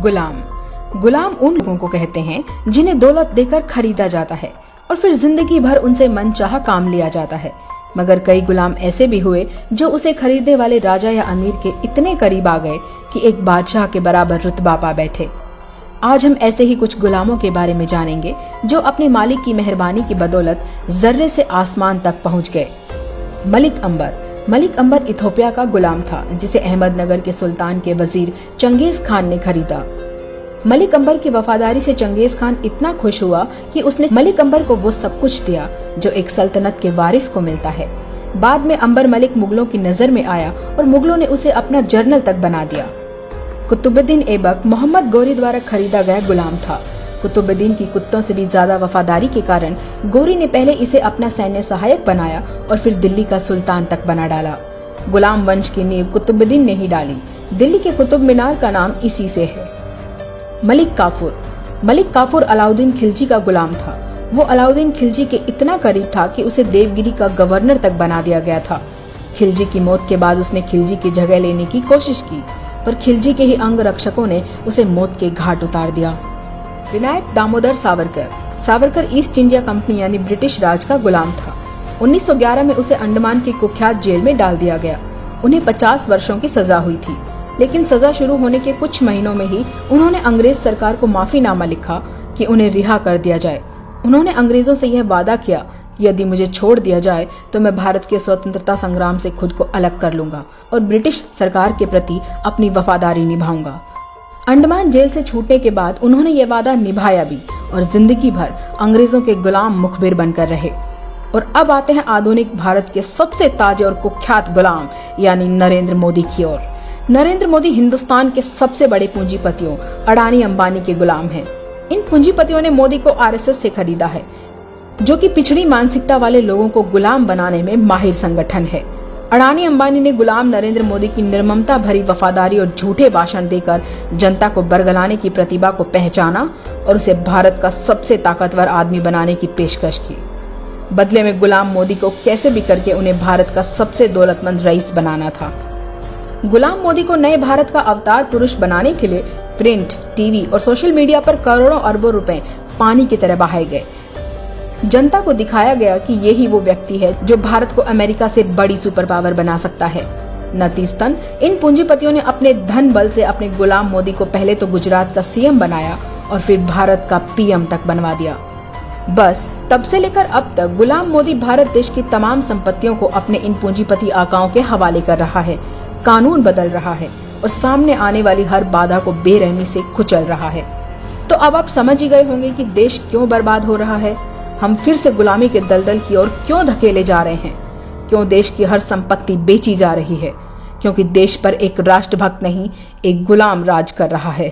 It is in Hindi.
गुलाम उन लोगों को कहते हैं जिन्हें दौलत देकर खरीदा जाता है और फिर जिंदगी भर उनसे मनचाहा काम लिया जाता है। मगर कई गुलाम ऐसे भी हुए जो उसे खरीदने वाले राजा या अमीर के इतने करीब आ गए कि एक बादशाह के बराबर रुतबा पा बैठे। आज हम ऐसे ही कुछ गुलामों के बारे में जानेंगे जो अपने मालिक की मेहरबानी की बदौलत जर्रे से आसमान तक पहुंच गए। मलिक अंबर इथोपिया का गुलाम था जिसे अहमदनगर के सुल्तान के वजीर चंगेज खान ने खरीदा। मलिक अंबर की वफादारी से चंगेज खान इतना खुश हुआ कि उसने मलिक अंबर को वो सब कुछ दिया जो एक सल्तनत के वारिस को मिलता है। बाद में अंबर मलिक मुगलों की नजर में आया और मुगलों ने उसे अपना जनरल तक बना दिया। कुतुबुद्दीन ऐबक मोहम्मद गौरी द्वारा खरीदा गया गुलाम था। कुतुबुद्दीन की कुत्तों से भी ज्यादा वफादारी के कारण गौरी ने पहले इसे अपना सैन्य सहायक बनाया और फिर दिल्ली का सुल्तान तक बना डाला। गुलाम वंश की नींव कुतुबुद्दीन ने ही डाली। दिल्ली के कुतुब मीनार का नाम इसी से है। मलिक काफूर अलाउद्दीन खिलजी का गुलाम था। वो अलाउद्दीन खिलजी के इतना करीब था कि उसे देवगिरी का गवर्नर तक बना दिया गया था। खिलजी की मौत के बाद उसने खिलजी की जगह लेने की कोशिश की, पर खिलजी के ही अंग रक्षकों ने उसे मौत के घाट उतार दिया। Vinayak Damodar Savarkar east India company यानी ब्रिटिश राज का गुलाम था। 1911 में उसे अंडमान की कुख्यात जेल में डाल दिया गया। उन्हें 50 वर्षों की सजा हुई थी, लेकिन सजा शुरू होने के कुछ महीनों में ही उन्होंने अंग्रेज सरकार को माफीनामा लिखा कि उन्हें रिहा कर दिया जाए। उन्होंने अंग्रेजों से यह वादा किया कि यदि मुझे छोड़ दिया जाए तो मैं भारत के स्वतंत्रता संग्राम से खुद को अलग कर लूंगा और ब्रिटिश सरकार के प्रति अपनी वफादारी निभाऊंगा। अंडमान जेल से छूटने के बाद उन्होंने ये वादा निभाया भी और जिंदगी भर अंग्रेजों के गुलाम मुखबिर बनकर रहे। और अब आते हैं आधुनिक भारत के सबसे ताजे और कुख्यात गुलाम यानी नरेंद्र मोदी की ओर। नरेंद्र मोदी हिंदुस्तान के सबसे बड़े पूंजीपतियों अडानी अंबानी के गुलाम हैं। इन पूंजीपतियों ने मोदी को आरएसएस से खरीदा है, जो कि पिछड़ी मानसिकता वाले लोगों को गुलाम बनाने में माहिर संगठन है। अडानी अंबानी ने गुलाम नरेंद्र मोदी की निर्ममता भरी वफादारी और झूठे भाषण देकर जनता को बरगलाने की प्रतिभा को पहचाना और उसे भारत का सबसे ताकतवर आदमी बनाने की पेशकश की। बदले में गुलाम मोदी को कैसे भी करके उन्हें भारत का सबसे दौलतमंद रईस बनाना था। गुलाम मोदी को नए भारत का अवतार पुरुष बनाने के लिए प्रिंट, टीवी और सोशल मीडिया पर करोड़ों अरबों रुपए पानी की तरह बहाए गए। जनता को दिखाया गया कि यही वो व्यक्ति है जो भारत को अमेरिका से बड़ी सुपर पावर बना सकता है। नतीजतन इन पूंजीपतियों ने अपने धन बल से अपने गुलाम मोदी को पहले तो गुजरात का सीएम बनाया और फिर भारत का पीएम तक बनवा दिया। बस तब से लेकर अब तक गुलाम मोदी भारत देश की तमाम संपत्तियों को अपने इन पूंजीपति आकाओं के हवाले कर रहा है, कानून बदल रहा है और सामने आने वाली हर बाधा को बेरहमी से कुचल रहा है। तो अब आप समझ ही गए होंगे कि देश क्यों बर्बाद हो रहा है, हम फिर से गुलामी के दलदल की ओर क्यों धकेले जा रहे हैं, क्यों देश की हर संपत्ति बेची जा रही है, क्योंकि देश पर एक राष्ट्रभक्त नहीं एक गुलाम राज कर रहा है।